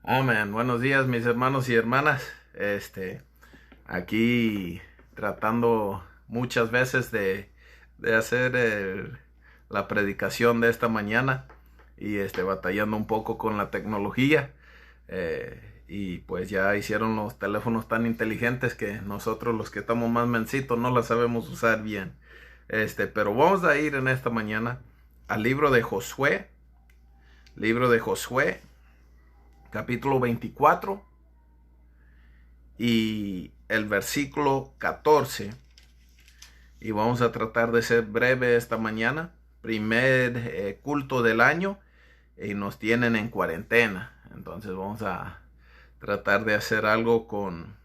Amén. Buenos días, mis hermanos y hermanas. Aquí tratando muchas veces de hacer la predicación de esta mañana y batallando un poco con la tecnología. Y pues ya hicieron los teléfonos tan inteligentes que nosotros los que estamos más mencitos no la sabemos usar bien. Pero vamos a ir en esta mañana al libro de Josué, capítulo 24 y el versículo 14. Y vamos a tratar de ser breve esta mañana. Primer culto del año y nos tienen en cuarentena. Entonces vamos a tratar de hacer algo con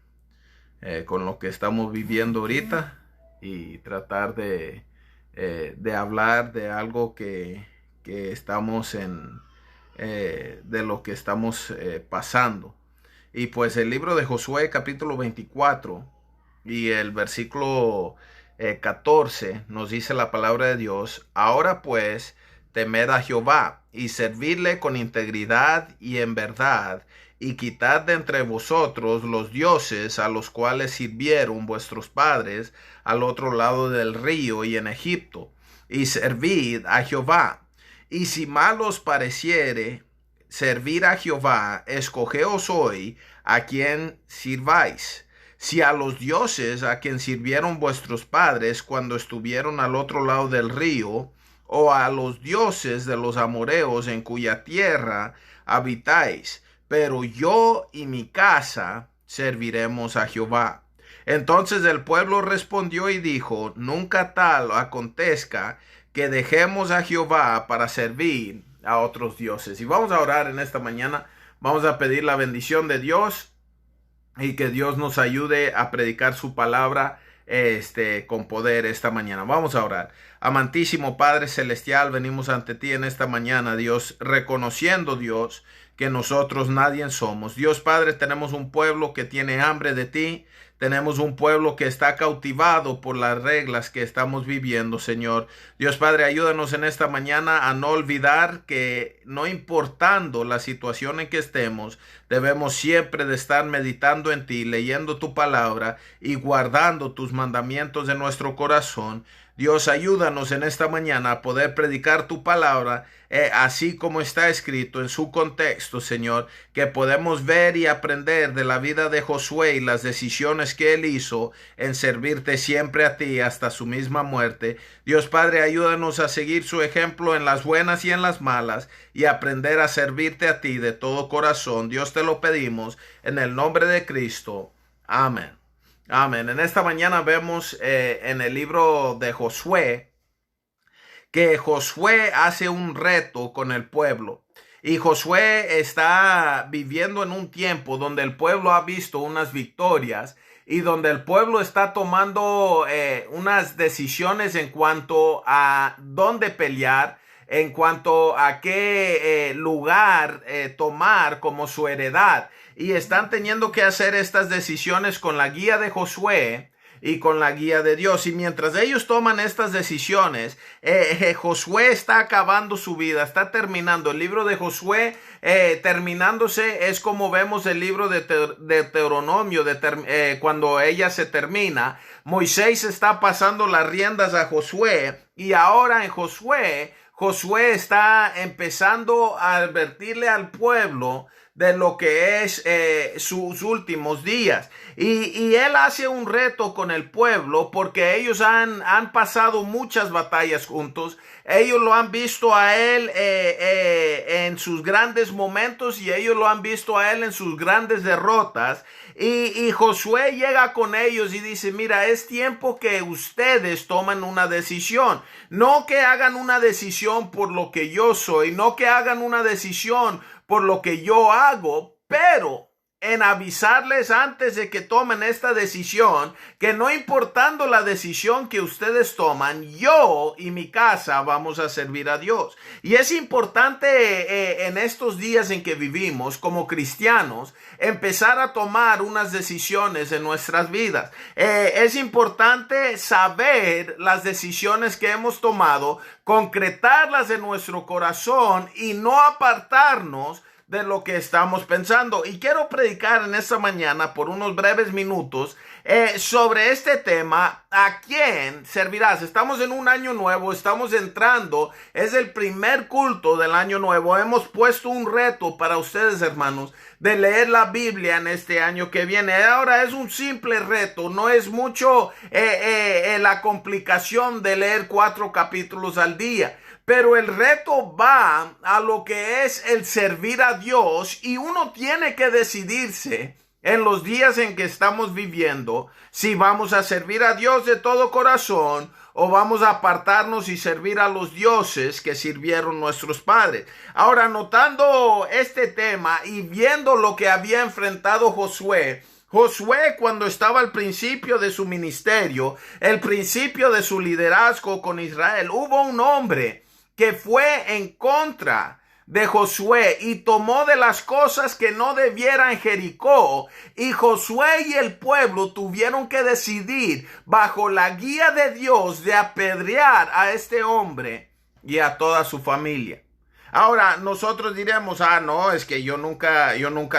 lo que estamos viviendo ahorita y tratar de hablar de algo que estamos de lo que estamos pasando. Y pues el libro de Josué capítulo 24 y el versículo 14 nos dice la palabra de Dios: ahora pues temed a Jehová y servidle con integridad y en verdad, y quitad de entre vosotros los dioses a los cuales sirvieron vuestros padres al otro lado del río y en Egipto, y servid a Jehová. Y si mal os pareciere servir a Jehová, escogeos hoy a quien sirváis, si a los dioses a quien sirvieron vuestros padres cuando estuvieron al otro lado del río, o a los dioses de los amorreos en cuya tierra habitáis, pero yo y mi casa serviremos a Jehová. Entonces el pueblo respondió y dijo: nunca tal acontezca que dejemos a Jehová para servir a otros dioses. Y vamos a orar en esta mañana. Vamos a pedir la bendición de Dios y que Dios nos ayude a predicar su palabra con poder esta mañana. Vamos a orar. Amantísimo Padre Celestial, venimos ante ti en esta mañana, Dios, reconociendo, Dios, que nosotros nadie somos. Dios Padre, tenemos un pueblo que tiene hambre de ti. Tenemos un pueblo que está cautivado por las reglas que estamos viviendo, Señor. Dios Padre, ayúdanos en esta mañana a no olvidar que no importando la situación en que estemos, debemos siempre de estar meditando en ti, leyendo tu palabra y guardando tus mandamientos en nuestro corazón. Dios, ayúdanos en esta mañana a poder predicar tu palabra así como está escrito en su contexto, Señor, que podemos ver y aprender de la vida de Josué y las decisiones que él hizo en servirte siempre a ti hasta su misma muerte. Dios Padre, ayúdanos a seguir su ejemplo en las buenas y en las malas y aprender a servirte a ti de todo corazón. Dios, te lo pedimos en el nombre de Cristo. Amén. Amén. En esta mañana vemos en el libro de Josué que Josué hace un reto con el pueblo. Y Josué está viviendo en un tiempo donde el pueblo ha visto unas victorias y donde el pueblo está tomando unas decisiones en cuanto a dónde pelear, en cuanto a qué lugar tomar como su heredad. Y están teniendo que hacer estas decisiones con la guía de Josué y con la guía de Dios. Y mientras ellos toman estas decisiones, Josué está acabando su vida, está terminando. El libro de Josué terminándose es como vemos el libro de Deuteronomio, cuando ella se termina. Moisés está pasando las riendas a Josué y ahora en Josué está empezando a advertirle al pueblo de lo que es sus últimos días. Y él hace un reto con el pueblo porque ellos han pasado muchas batallas juntos. Ellos lo han visto a él en sus grandes momentos y ellos lo han visto a él en sus grandes derrotas. Y Josué llega con ellos y dice: mira, es tiempo que ustedes tomen una decisión. No que hagan una decisión por lo que yo soy, no que hagan una decisión por lo que yo hago, pero en avisarles antes de que tomen esta decisión, que no importando la decisión que ustedes toman, yo y mi casa vamos a servir a Dios. Y es importante en estos días en que vivimos como cristianos, empezar a tomar unas decisiones en nuestras vidas. Es importante saber las decisiones que hemos tomado, concretarlas en nuestro corazón y no apartarnos de lo que estamos pensando. Y quiero predicar en esta mañana por unos breves minutos sobre este tema: ¿a quién servirás? Estamos en un año nuevo, estamos entrando, es el primer culto del año nuevo. Hemos puesto un reto para ustedes, hermanos, de leer la Biblia en este año que viene. Ahora es un simple reto, no es mucho la complicación de leer 4 capítulos al día. Pero el reto va a lo que es el servir a Dios, y uno tiene que decidirse en los días en que estamos viviendo si vamos a servir a Dios de todo corazón o vamos a apartarnos y servir a los dioses que sirvieron nuestros padres. Ahora, notando este tema y viendo lo que había enfrentado Josué, cuando estaba al principio de su ministerio, el principio de su liderazgo con Israel, hubo un hombre que fue en contra de Josué y tomó de las cosas que no debiera en Jericó, y Josué y el pueblo tuvieron que decidir bajo la guía de Dios de apedrear a este hombre y a toda su familia. Ahora nosotros diremos: no, es que yo nunca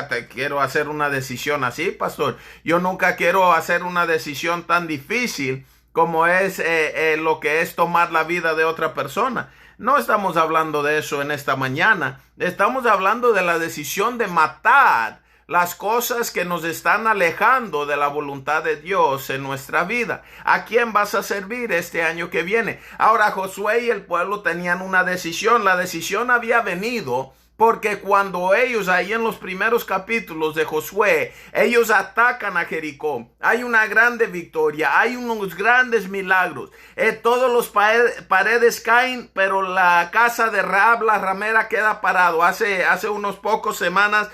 te quiero hacer una decisión así, pastor. Yo nunca quiero hacer una decisión tan difícil como es lo que es tomar la vida de otra persona. No estamos hablando de eso en esta mañana. Estamos hablando de la decisión de matar las cosas que nos están alejando de la voluntad de Dios en nuestra vida. ¿A quién vas a servir este año que viene? Ahora, Josué y el pueblo tenían una decisión. La decisión había venido porque cuando ellos, ahí en los primeros capítulos de Josué, ellos atacan a Jericó, hay una grande victoria, hay unos grandes milagros. Todos los paredes caen, pero la casa de Rahab, la ramera, queda parado. Hace unos pocos semanas,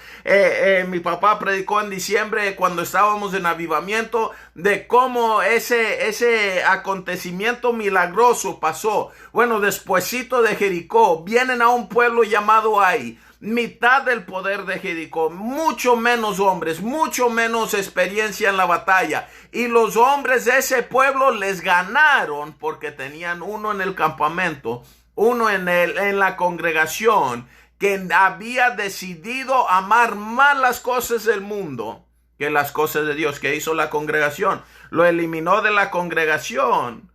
mi papá predicó en diciembre, cuando estábamos en avivamiento, de cómo ese acontecimiento milagroso pasó. Bueno, despuesito de Jericó, vienen a un pueblo llamado Ai, mitad del poder de Jericó, mucho menos hombres, mucho menos experiencia en la batalla, y los hombres de ese pueblo les ganaron porque tenían uno en el campamento, uno en la congregación, que había decidido amar más las cosas del mundo que las cosas de Dios. ¿Qué hizo la congregación? Lo eliminó de la congregación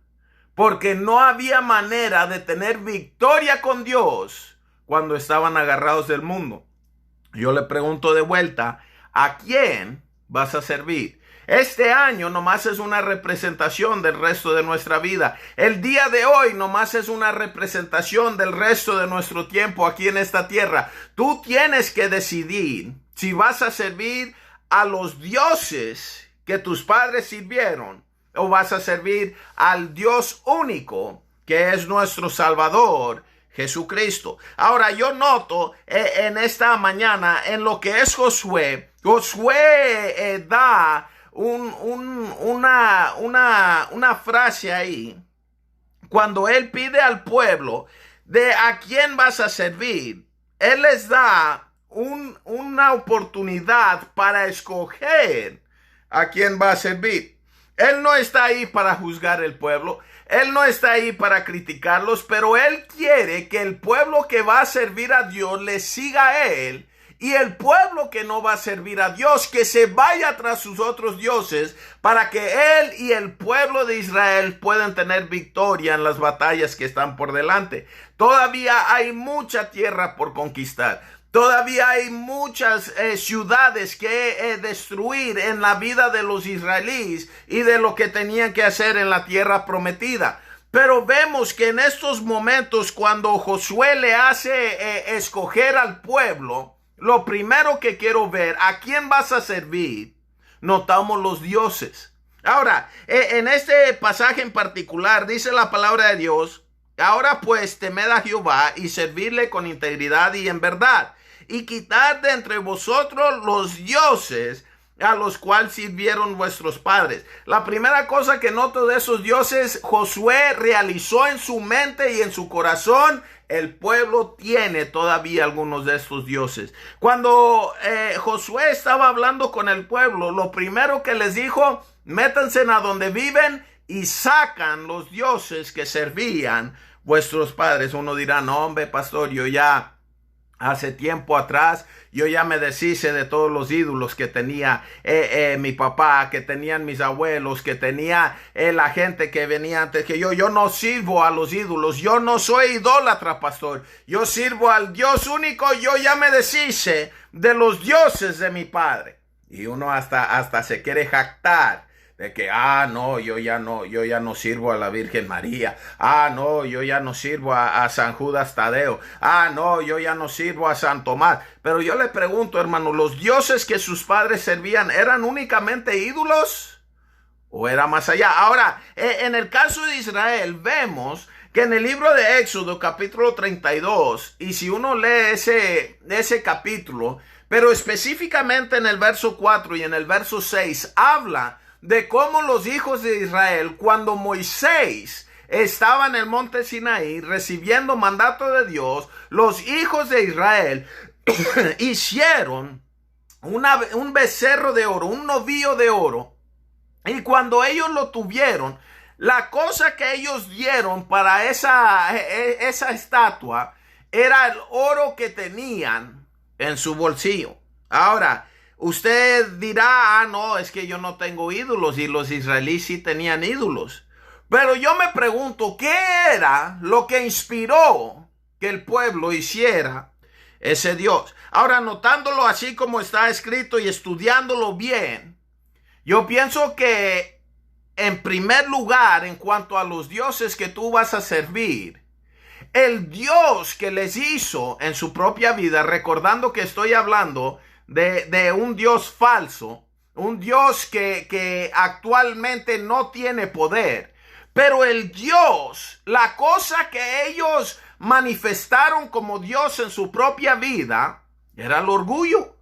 porque no había manera de tener victoria con Dios cuando estaban agarrados del mundo. Yo le pregunto de vuelta: ¿a quién vas a servir? Este año nomás es una representación del resto de nuestra vida. El día de hoy nomás es una representación del resto de nuestro tiempo aquí en esta tierra. Tú tienes que decidir si vas a servir a los dioses que tus padres sirvieron o vas a servir al Dios único que es nuestro Salvador, Jesucristo. Ahora, yo noto en esta mañana en lo que es Josué da una frase ahí cuando él pide al pueblo de a quién vas a servir. Él les da una oportunidad para escoger a quién va a servir. Él no está ahí para juzgar el pueblo, él no está ahí para criticarlos, pero él quiere que el pueblo que va a servir a Dios le siga a él, y el pueblo que no va a servir a Dios, que se vaya tras sus otros dioses, para que él y el pueblo de Israel puedan tener victoria en las batallas que están por delante. Todavía hay mucha tierra por conquistar. Todavía hay muchas ciudades que destruir en la vida de los israelíes y de lo que tenían que hacer en la tierra prometida. Pero vemos que en estos momentos, cuando Josué le hace escoger al pueblo, lo primero que quiero ver: ¿a quién vas a servir? Notamos los dioses. Ahora, en este pasaje en particular, dice la palabra de Dios: ahora pues temed a Jehová y servirle con integridad y en verdad, y quitad de entre vosotros los dioses a los cuales sirvieron vuestros padres. La primera cosa que noto de esos dioses, Josué realizó en su mente y en su corazón. El pueblo tiene todavía algunos de estos dioses. Cuando Josué estaba hablando con el pueblo, lo primero que les dijo: métanse a donde viven y sacan los dioses que servían vuestros padres. Uno dirá: no, hombre, pastor, yo ya Hace tiempo atrás yo ya me deshice de todos los ídolos que tenía mi papá, que tenían mis abuelos, que tenía la gente que venía antes que yo. Yo no sirvo a los ídolos, yo no soy idólatra, pastor. Yo sirvo al Dios único, yo ya me deshice de los dioses de mi padre. Y uno hasta se quiere jactar de que, no, yo ya no sirvo a la Virgen María. No, yo ya no sirvo a San Judas Tadeo. No, yo ya no sirvo a San Tomás. Pero yo le pregunto, hermano, ¿los dioses que sus padres servían eran únicamente ídolos? ¿O era más allá? Ahora, en el caso de Israel, vemos que en el libro de Éxodo, capítulo 32, y si uno lee ese capítulo, pero específicamente en el verso 4 y en el verso 6, habla de cómo los hijos de Israel, cuando Moisés estaba en el monte Sinaí recibiendo mandato de Dios, los hijos de Israel hicieron un becerro de oro, un novillo de oro, y cuando ellos lo tuvieron, la cosa que ellos dieron para esa estatua era el oro que tenían en su bolsillo. Ahora, usted dirá, no, es que yo no tengo ídolos, y los israelíes sí tenían ídolos. Pero yo me pregunto, ¿qué era lo que inspiró que el pueblo hiciera ese Dios? Ahora, notándolo así como está escrito y estudiándolo bien, yo pienso que en primer lugar, en cuanto a los dioses que tú vas a servir, el Dios que les hizo en su propia vida, recordando que estoy hablando de un Dios falso, un Dios que actualmente no tiene poder, pero el Dios, la cosa que ellos manifestaron como Dios en su propia vida, era el orgullo.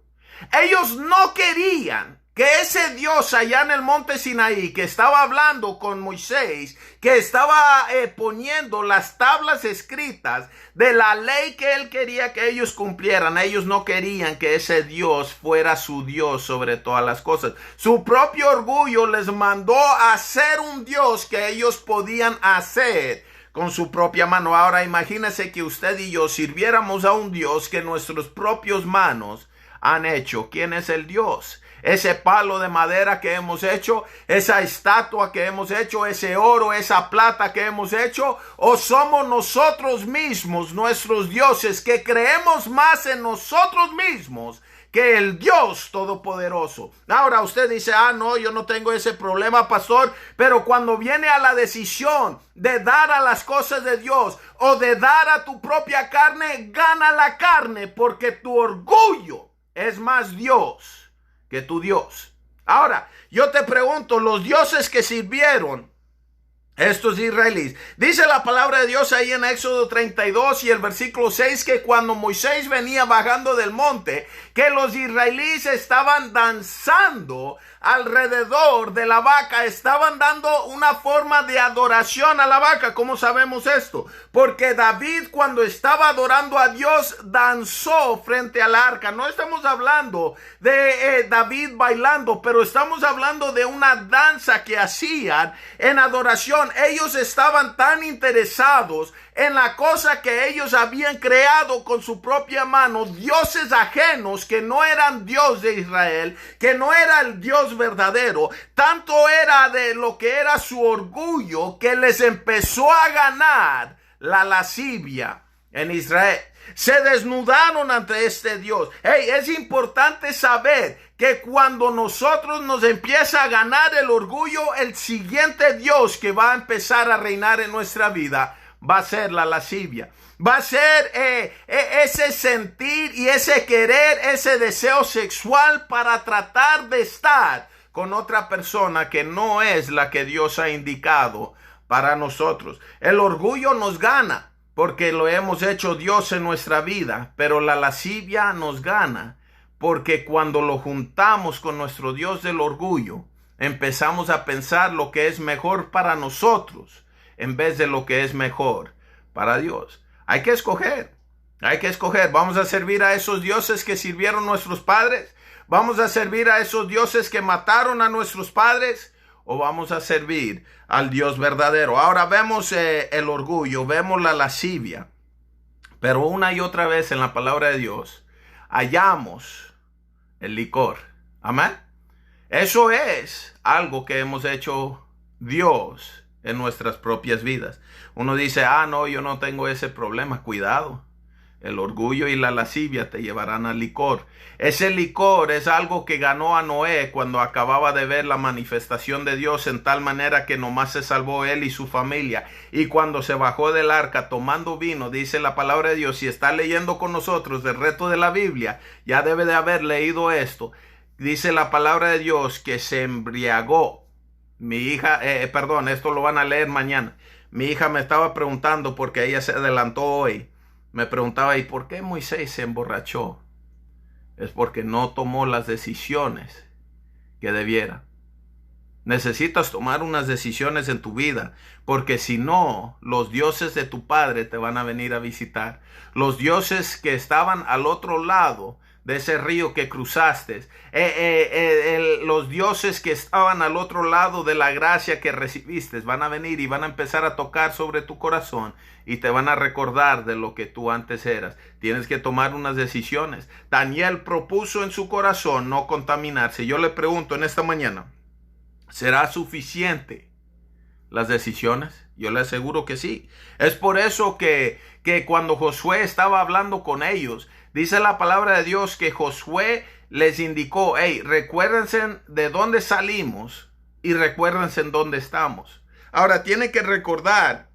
Ellos no querían que ese Dios allá en el monte Sinaí, que estaba hablando con Moisés, que estaba poniendo las tablas escritas de la ley que él quería que ellos cumplieran, ellos no querían que ese Dios fuera su Dios sobre todas las cosas. Su propio orgullo les mandó a hacer un Dios que ellos podían hacer con su propia mano. Ahora imagínese que usted y yo sirviéramos a un Dios que nuestras propias manos han hecho. ¿Quién es el Dios? Ese palo de madera que hemos hecho, esa estatua que hemos hecho, ese oro, esa plata que hemos hecho, o somos nosotros mismos nuestros dioses, que creemos más en nosotros mismos que el Dios Todopoderoso. Ahora usted dice, no, yo no tengo ese problema, pastor, pero cuando viene a la decisión de dar a las cosas de Dios o de dar a tu propia carne, gana la carne, porque tu orgullo es más Dios que tu Dios. Ahora, yo te pregunto, los dioses que sirvieron estos israelíes, dice la palabra de Dios ahí en Éxodo 32 y el versículo 6, que cuando Moisés venía bajando del monte, que los israelíes estaban danzando alrededor de la vaca, estaban dando una forma de adoración a la vaca. ¿Cómo sabemos esto? Porque David, cuando estaba adorando a Dios, danzó frente al arca. No estamos hablando de David bailando, pero estamos hablando de una danza que hacían en adoración. Ellos estaban tan interesados en la cosa que ellos habían creado con su propia mano, dioses ajenos que no eran Dios de Israel, que no era el Dios verdadero. Tanto era de lo que era su orgullo que les empezó a ganar la lascivia en Israel. Se desnudaron ante este Dios. Es importante saber que cuando nosotros nos empieza a ganar el orgullo, el siguiente Dios que va a empezar a reinar en nuestra vida va a ser la lascivia. Va a ser ese sentir y ese querer, ese deseo sexual para tratar de estar con otra persona que no es la que Dios ha indicado para nosotros. El orgullo nos gana porque lo hemos hecho Dios en nuestra vida, pero la lascivia nos gana porque cuando lo juntamos con nuestro Dios del orgullo, empezamos a pensar lo que es mejor para nosotros en vez de lo que es mejor para Dios. Hay que escoger. ¿Vamos a servir a esos dioses que sirvieron nuestros padres? ¿Vamos a servir a esos dioses que mataron a nuestros padres? ¿O vamos a servir al Dios verdadero? Ahora vemos el orgullo, vemos la lascivia. Pero una y otra vez en la palabra de Dios hallamos el licor. Amén. Eso es algo que hemos hecho Dios en nuestras propias vidas. Uno dice, no, yo no tengo ese problema. Cuidado. El orgullo y la lascivia te llevarán al licor. Ese licor es algo que ganó a Noé cuando acababa de ver la manifestación de Dios en tal manera que nomás se salvó él y su familia. Y cuando se bajó del arca tomando vino, dice la palabra de Dios, si está leyendo con nosotros el resto de la Biblia, ya debe de haber leído esto. Dice la palabra de Dios que se embriagó. Mi hija, esto lo van a leer mañana. Mi hija me estaba preguntando porque ella se adelantó hoy. Me preguntaba, ¿y por qué Moisés se emborrachó? Es porque no tomó las decisiones que debiera. Necesitas tomar unas decisiones en tu vida, porque si no, los dioses de tu padre te van a venir a visitar. Los dioses que estaban al otro lado de ese río que cruzaste, los dioses que estaban al otro lado de la gracia que recibiste, van a venir y van a empezar a tocar sobre tu corazón y te van a recordar de lo que tú antes eras. Tienes que tomar unas decisiones. Daniel propuso en su corazón no contaminarse. Yo le pregunto en esta mañana, ¿será suficiente las decisiones? Yo le aseguro que sí. Es por eso que cuando Josué estaba hablando con ellos, dice la palabra de Dios que Josué les indicó, recuérdense de dónde salimos y recuérdense en dónde estamos. Ahora, tienen que recordar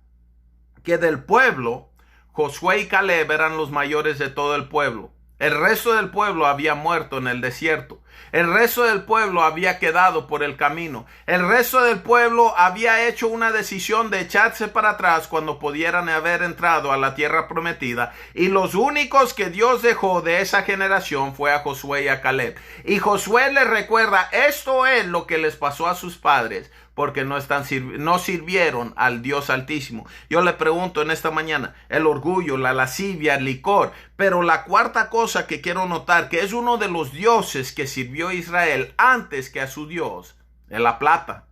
que del pueblo, Josué y Caleb eran los mayores de todo el pueblo. El resto del pueblo había muerto en el desierto. El resto del pueblo había quedado por el camino. El resto del pueblo había hecho una decisión de echarse para atrás cuando pudieran haber entrado a la tierra prometida. Y los únicos que Dios dejó de esa generación fue a Josué y a Caleb. Y Josué les recuerda, esto es lo que les pasó a sus padres, porque no sirvieron al Dios Altísimo. Yo le pregunto en esta mañana, el orgullo, la lascivia, el licor. Pero la cuarta cosa que quiero notar, que es uno de los dioses que sirvió Israel antes que a su Dios, es la plata.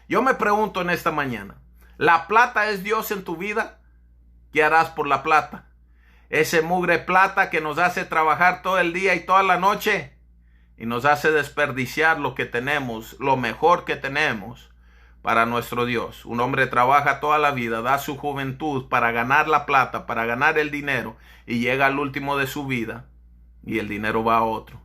Yo me pregunto en esta mañana, ¿la plata es Dios en tu vida? ¿Qué harás por la plata? Ese mugre plata que nos hace trabajar todo el día y toda la noche y nos hace desperdiciar lo que tenemos, lo mejor que tenemos para nuestro Dios. Un hombre trabaja toda la vida, da su juventud para ganar la plata, para ganar el dinero, y llega al último de su vida y el dinero va a otro.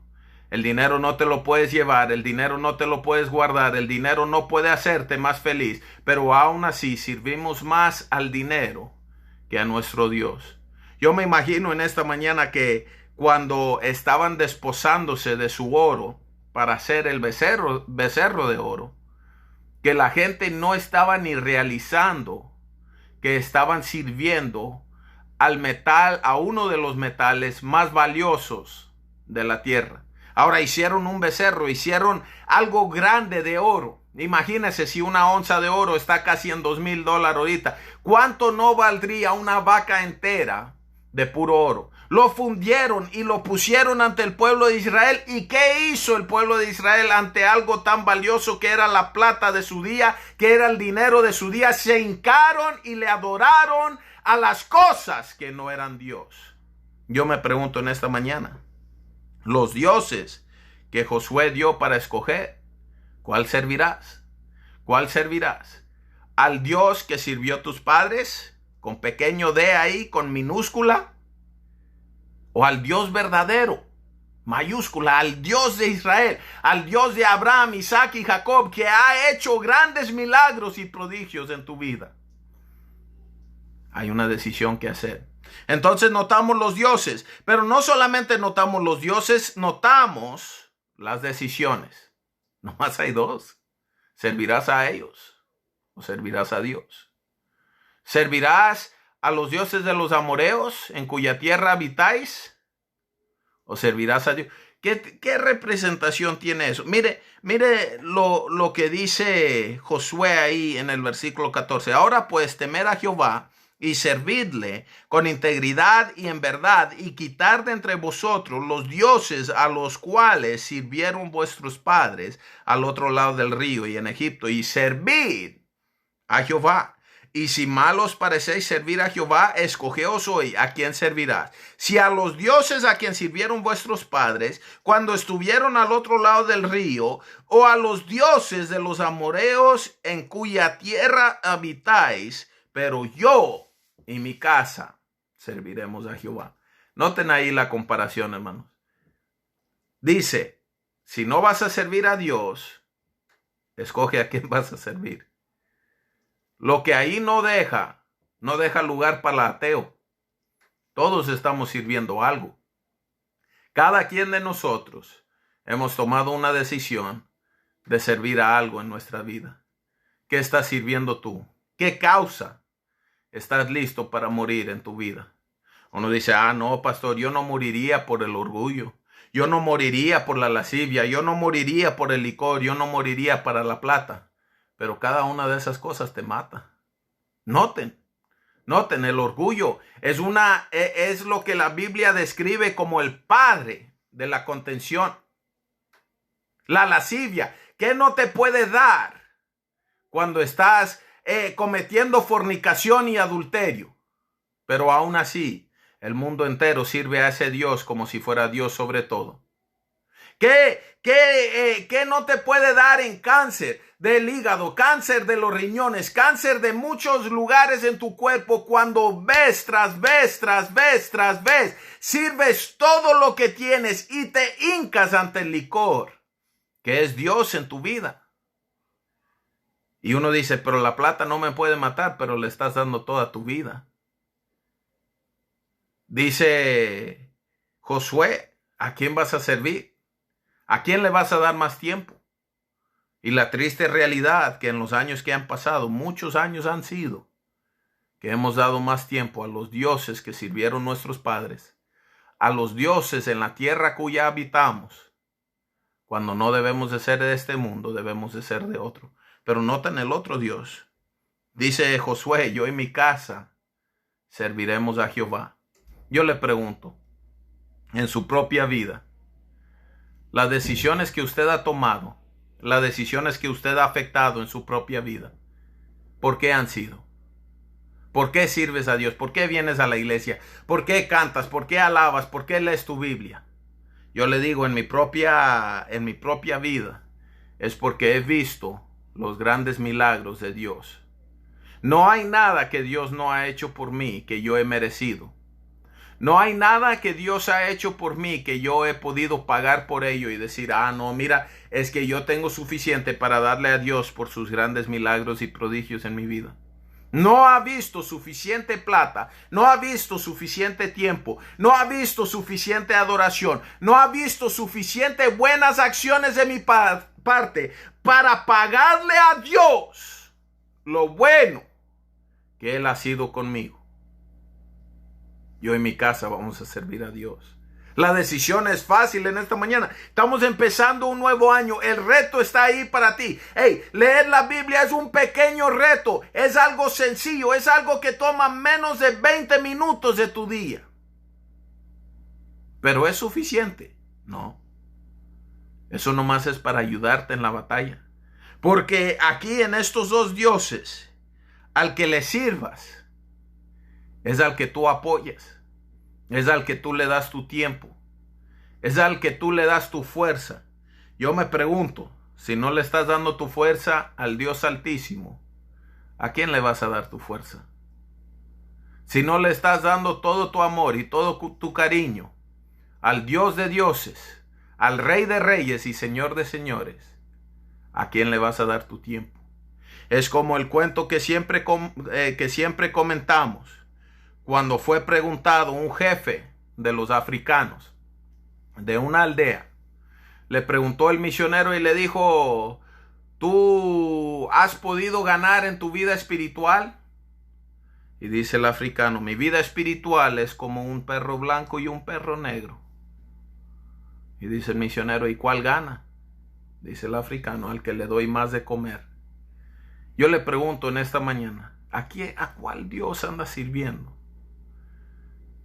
El dinero no te lo puedes llevar, el dinero no te lo puedes guardar, el dinero no puede hacerte más feliz, pero aún así servimos más al dinero que a nuestro Dios. Yo me imagino en esta mañana que cuando estaban desposándose de su oro para hacer el becerro de oro, que la gente no estaba ni realizando que estaban sirviendo al metal, a uno de los metales más valiosos de la tierra. Ahora hicieron un becerro, hicieron algo grande de oro. Imagínense si una onza de oro está casi en $2,000 ahorita. ¿Cuánto no valdría una vaca entera de puro oro? Lo fundieron y lo pusieron ante el pueblo de Israel. ¿Y qué hizo el pueblo de Israel ante algo tan valioso que era la plata de su día, que era el dinero de su día? Se hincaron y le adoraron a las cosas que no eran Dios. Yo me pregunto en esta mañana, los dioses que Josué dio para escoger, ¿cuál servirás? ¿Cuál servirás? ¿Al Dios que sirvió tus padres, con pequeño d ahí, con minúscula? ¿O al Dios verdadero, mayúscula, al Dios de Israel, al Dios de Abraham, Isaac y Jacob, que ha hecho grandes milagros y prodigios en tu vida? Hay una decisión que hacer. Entonces notamos los dioses, pero no solamente notamos los dioses, notamos las decisiones. Nomás hay dos. ¿Servirás a ellos o servirás a Dios? ¿Servirás a los dioses de los amoreos en cuya tierra habitáis? ¿O servirás a Dios? ¿Qué representación tiene eso? Mire lo que dice Josué ahí en el versículo 14. Ahora pues temed a Jehová y servidle con integridad y en verdad, y quitar de entre vosotros los dioses a los cuales sirvieron vuestros padres al otro lado del río y en Egipto, y servid a Jehová. Y si mal os parecéis servir a Jehová, escogeos hoy a quién servirás. Si a los dioses a quien sirvieron vuestros padres cuando estuvieron al otro lado del río, o a los dioses de los amoreos en cuya tierra habitáis, pero yo y mi casa serviremos a Jehová. Noten ahí la comparación, hermanos. Dice, si no vas a servir a Dios, escoge a quién vas a servir. Lo que ahí no deja lugar para el ateo. Todos estamos sirviendo algo. Cada quien de nosotros hemos tomado una decisión de servir a algo en nuestra vida. ¿Qué estás sirviendo tú? ¿Qué causa estás listo para morir en tu vida? Uno dice, no, pastor, yo no moriría por el orgullo. Yo no moriría por la lascivia. Yo no moriría por el licor. Yo no moriría para la plata. Pero cada una de esas cosas te mata. Noten, el orgullo es lo que la Biblia describe como el padre de la contención. La lascivia, ¿qué no te puede dar cuando estás cometiendo fornicación y adulterio? Pero aún así, el mundo entero sirve a ese Dios como si fuera Dios sobre todo. ¿Qué no te puede dar en cáncer del hígado, cáncer de los riñones, cáncer de muchos lugares en tu cuerpo cuando vez tras vez, sirves todo lo que tienes y te hincas ante el licor, que es Dios en tu vida? Y uno dice, pero la plata no me puede matar, pero le estás dando toda tu vida. Dice Josué, ¿a quién vas a servir? ¿A quién le vas a dar más tiempo? Y la triste realidad que en los años que han pasado, muchos años han sido, que hemos dado más tiempo a los dioses que sirvieron nuestros padres, a los dioses en la tierra cuya habitamos, cuando no debemos de ser de este mundo, debemos de ser de otro. Pero noten el otro Dios. Dice Josué, yo y mi casa serviremos a Jehová. Yo le pregunto, en su propia vida, las decisiones que usted ha tomado, las decisiones que usted ha afectado en su propia vida, ¿por qué han sido? ¿Por qué sirves a Dios? ¿Por qué vienes a la iglesia? ¿Por qué cantas? ¿Por qué alabas? ¿Por qué lees tu Biblia? Yo le digo, en mi propia vida, es porque he visto los grandes milagros de Dios. No hay nada que Dios no ha hecho por mí que yo he merecido. No hay nada que Dios ha hecho por mí que yo he podido pagar por ello y decir, no, mira, es que yo tengo suficiente para darle a Dios por sus grandes milagros y prodigios en mi vida. No ha visto suficiente plata, no ha visto suficiente tiempo, no ha visto suficiente adoración, no ha visto suficiente buenas acciones de mi parte para pagarle a Dios lo bueno que Él ha sido conmigo. Yo y mi casa vamos a servir a Dios. La decisión es fácil en esta mañana. Estamos empezando un nuevo año. El reto está ahí para ti. Leer la Biblia es un pequeño reto. Es algo sencillo. Es algo que toma menos de 20 minutos de tu día. ¿Pero es suficiente? No. Eso nomás es para ayudarte en la batalla. Porque aquí en estos dos dioses, al que le sirvas, es al que tú apoyas, es al que tú le das tu tiempo, es al que tú le das tu fuerza. Yo me pregunto, si no le estás dando tu fuerza al Dios Altísimo, ¿a quién le vas a dar tu fuerza? Si no le estás dando todo tu amor y todo tu cariño al Dios de dioses, al Rey de reyes y Señor de señores, ¿a quién le vas a dar tu tiempo? Es como el cuento que siempre comentamos. Cuando fue preguntado un jefe de los africanos de una aldea, le preguntó el misionero y le dijo, ¿tú has podido ganar en tu vida espiritual? Y dice el africano, mi vida espiritual es como un perro blanco y un perro negro. Y dice el misionero, ¿y cuál gana? Dice el africano, al que le doy más de comer. Yo le pregunto en esta mañana, ¿a cuál Dios anda sirviendo?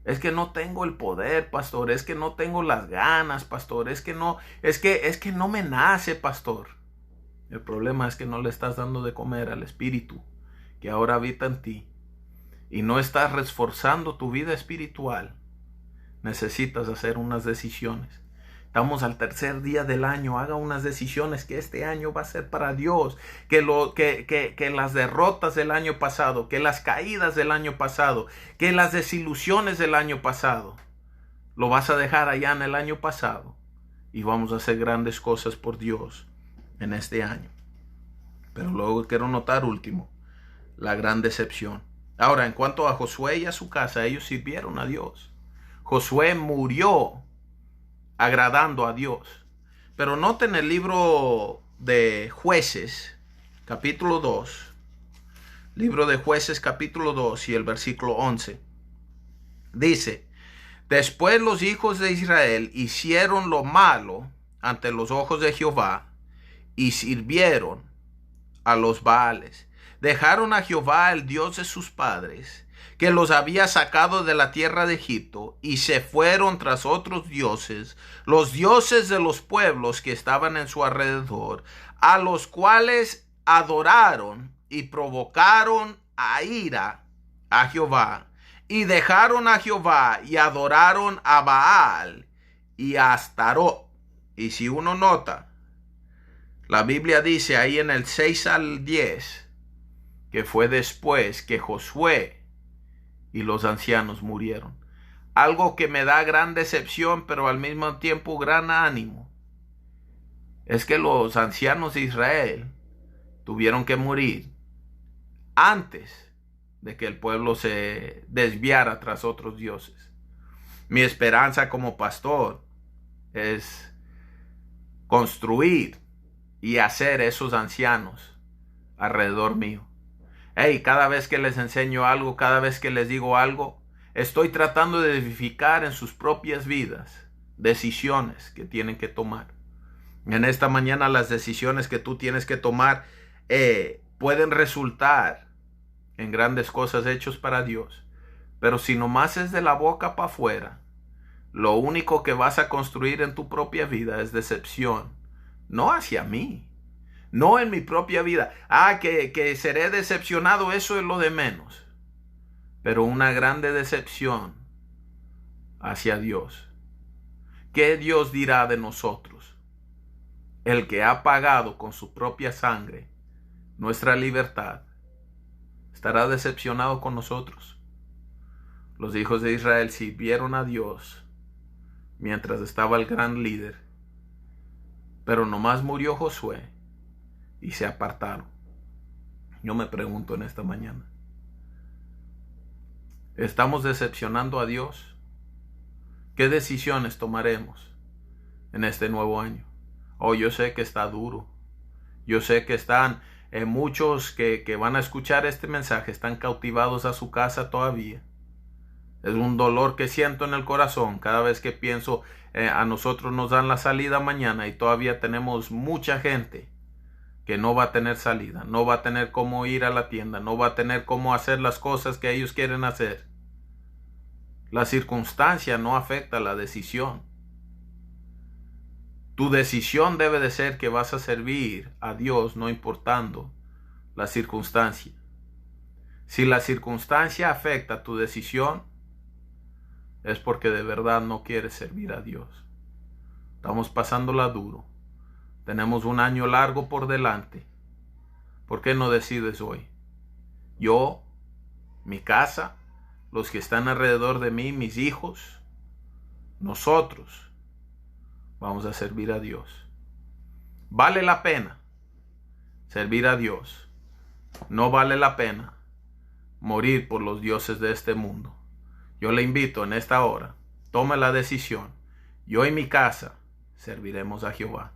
Es que no tengo el poder, pastor. Es que no tengo las ganas, pastor. Es que no me nace, pastor. El problema es que no le estás dando de comer al espíritu que ahora habita en ti y no estás reforzando tu vida espiritual, necesitas hacer unas decisiones. Estamos al tercer día del año. Haga unas decisiones que este año va a ser para Dios. Que las derrotas del año pasado, que las caídas del año pasado, que las desilusiones del año pasado, lo vas a dejar allá en el año pasado. Y vamos a hacer grandes cosas por Dios en este año. Pero luego quiero notar último, la gran decepción. Ahora, en cuanto a Josué y a su casa, ellos sirvieron a Dios. Josué murió agradando a Dios. Pero noten el libro de Jueces, capítulo 2. Libro de Jueces, capítulo 2 y el versículo 11. Dice: después los hijos de Israel hicieron lo malo ante los ojos de Jehová y sirvieron a los Baales. Dejaron a Jehová, el Dios de sus padres, que los había sacado de la tierra de Egipto, y se fueron tras otros dioses, los dioses de los pueblos que estaban en su alrededor, a los cuales adoraron y provocaron a ira a Jehová, y dejaron a Jehová y adoraron a Baal y a Astarot. Y si uno nota, la Biblia dice ahí en el 6 al 10 que fue después que Josué y los ancianos murieron. Algo que me da gran decepción, pero al mismo tiempo gran ánimo, es que los ancianos de Israel tuvieron que morir antes de que el pueblo se desviara tras otros dioses. Mi esperanza como pastor es construir y hacer esos ancianos alrededor mío. Hey, cada vez que les enseño algo, cada vez que les digo algo, estoy tratando de edificar en sus propias vidas decisiones que tienen que tomar. En esta mañana las decisiones que tú tienes que tomar pueden resultar en grandes cosas hechos para Dios. Pero si nomás es de la boca para afuera, lo único que vas a construir en tu propia vida es decepción. No hacia mí. No en mi propia vida. Que seré decepcionado, eso es lo de menos. Pero una grande decepción hacia Dios. ¿Qué Dios dirá de nosotros? El que ha pagado con su propia sangre nuestra libertad, ¿estará decepcionado con nosotros? Los hijos de Israel sirvieron a Dios mientras estaba el gran líder. Pero nomás murió Josué y se apartaron. Yo me pregunto en esta mañana, ¿estamos decepcionando a Dios? ¿Qué decisiones tomaremos en este nuevo año? Yo sé que está duro. Yo sé que están muchos que van a escuchar este mensaje, están cautivados a su casa todavía. Es un dolor que siento en el corazón cada vez que pienso a nosotros nos dan la salida mañana y todavía tenemos mucha gente que no va a tener salida, no va a tener cómo ir a la tienda, no va a tener cómo hacer las cosas que ellos quieren hacer. La circunstancia no afecta la decisión. Tu decisión debe de ser que vas a servir a Dios no importando la circunstancia. Si la circunstancia afecta tu decisión, es porque de verdad no quieres servir a Dios. Estamos pasándola duro. Tenemos un año largo por delante. ¿Por qué no decides hoy? Yo, mi casa, los que están alrededor de mí, mis hijos, nosotros vamos a servir a Dios. Vale la pena servir a Dios. No vale la pena morir por los dioses de este mundo. Yo le invito en esta hora, tome la decisión. Yo y mi casa serviremos a Jehová.